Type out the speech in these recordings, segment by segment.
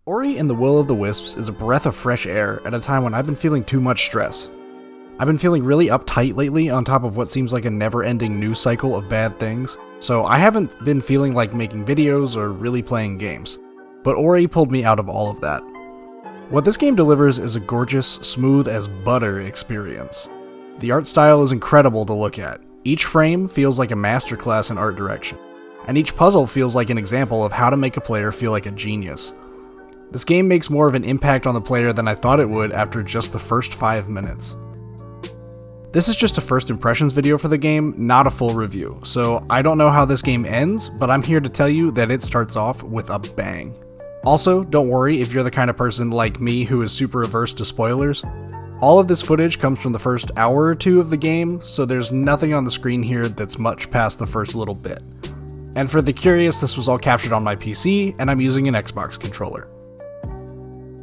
Ori and the Will of the Wisps is a breath of fresh air at a time when I've been feeling too much stress. I've been feeling really uptight lately on top of what seems like a never-ending news cycle of bad things, so I haven't been feeling like making videos or really playing games. But Ori pulled me out of all of that. What this game delivers is a gorgeous, smooth as butter experience. The art style is incredible to look at. Each frame feels like a masterclass in art direction, and each puzzle feels like an example of how to make a player feel like a genius. This game makes more of an impact on the player than I thought it would after just the first 5 minutes. This is just a first impressions video for the game, not a full review, so I don't know how this game ends, but I'm here to tell you that it starts off with a bang. Also, don't worry if you're the kind of person like me who is super averse to spoilers. All of this footage comes from the first hour or two of the game, so there's nothing on the screen here that's much past the first little bit. And for the curious, this was all captured on my PC, and I'm using an Xbox controller.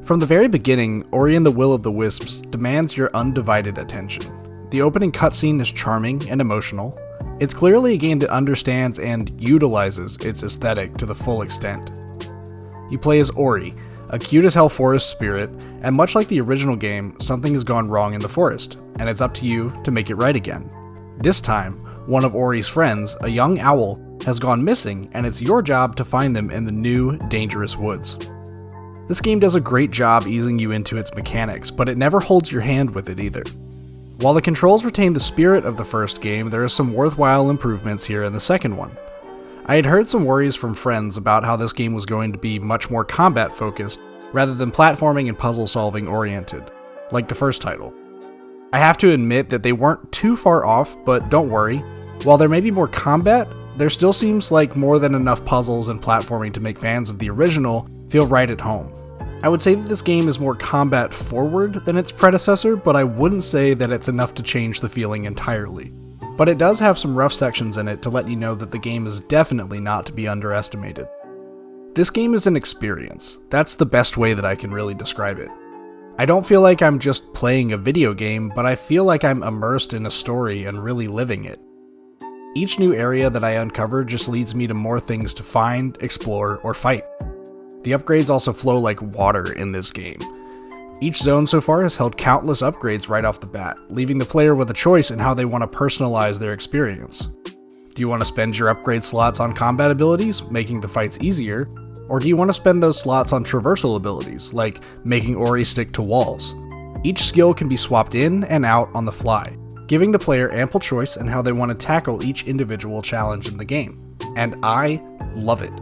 From the very beginning, Ori and the Will of the Wisps demands your undivided attention. The opening cutscene is charming and emotional. It's clearly a game that understands and utilizes its aesthetic to the full extent. You play as Ori, a cute-as-hell forest spirit, and much like the original game, something has gone wrong in the forest, and it's up to you to make it right again. This time, one of Ori's friends, a young owl, has gone missing, and it's your job to find them in the new, dangerous woods. This game does a great job easing you into its mechanics, but it never holds your hand with it either. While the controls retain the spirit of the first game, there are some worthwhile improvements here in the second one. I had heard some worries from friends about how this game was going to be much more combat focused, rather than platforming and puzzle solving oriented, like the first title. I have to admit that they weren't too far off, but don't worry. While there may be more combat, there still seems like more than enough puzzles and platforming to make fans of the original feel right at home. I would say that this game is more combat forward than its predecessor, but I wouldn't say that it's enough to change the feeling entirely. But it does have some rough sections in it to let you know that the game is definitely not to be underestimated. This game is an experience. That's the best way that I can really describe it. I don't feel like I'm just playing a video game, but I feel like I'm immersed in a story and really living it. Each new area that I uncover just leads me to more things to find, explore, or fight. The upgrades also flow like water in this game. Each zone so far has held countless upgrades right off the bat, leaving the player with a choice in how they want to personalize their experience. Do you want to spend your upgrade slots on combat abilities, making the fights easier, or do you want to spend those slots on traversal abilities, like making Ori stick to walls? Each skill can be swapped in and out on the fly, giving the player ample choice in how they want to tackle each individual challenge in the game. And I love it.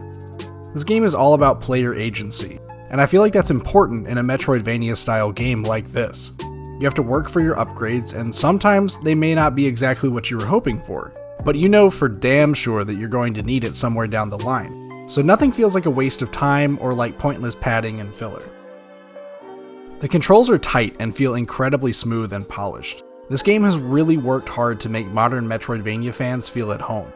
This game is all about player agency, and I feel like that's important in a Metroidvania-style game like this. You have to work for your upgrades, and sometimes they may not be exactly what you were hoping for, but you know for damn sure that you're going to need it somewhere down the line, so nothing feels like a waste of time or like pointless padding and filler. The controls are tight and feel incredibly smooth and polished. This game has really worked hard to make modern Metroidvania fans feel at home.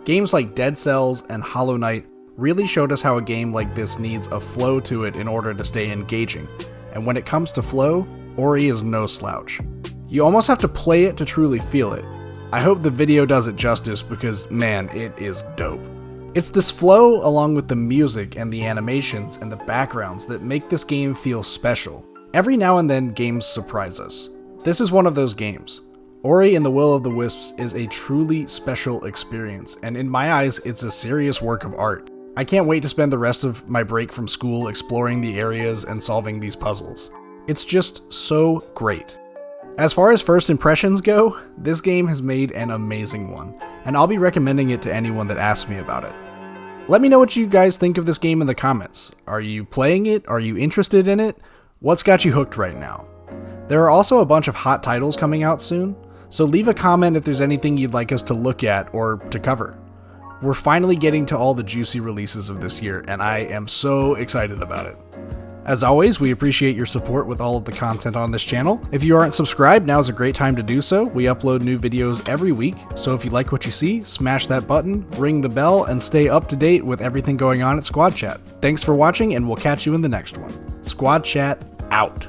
Games like Dead Cells and Hollow Knight really showed us how a game like this needs a flow to it in order to stay engaging, and when it comes to flow, Ori is no slouch. You almost have to play it to truly feel it. I hope the video does it justice because, man, it is dope. It's this flow along with the music and the animations and the backgrounds that make this game feel special. Every now and then, games surprise us. This is one of those games. Ori and the Will of the Wisps is a truly special experience, and in my eyes, it's a serious work of art. I can't wait to spend the rest of my break from school exploring the areas and solving these puzzles. It's just so great. As far as first impressions go, this game has made an amazing one, and I'll be recommending it to anyone that asks me about it. Let me know what you guys think of this game in the comments. Are you playing it? Are you interested in it? What's got you hooked right now? There are also a bunch of hot titles coming out soon, so leave a comment if there's anything you'd like us to look at or to cover. We're finally getting to all the juicy releases of this year, and I am so excited about it. As always, we appreciate your support with all of the content on this channel. If you aren't subscribed, now's a great time to do so. We upload new videos every week, so if you like what you see, smash that button, ring the bell, and stay up to date with everything going on at Squad Chat. Thanks for watching, and we'll catch you in the next one. Squad Chat, out.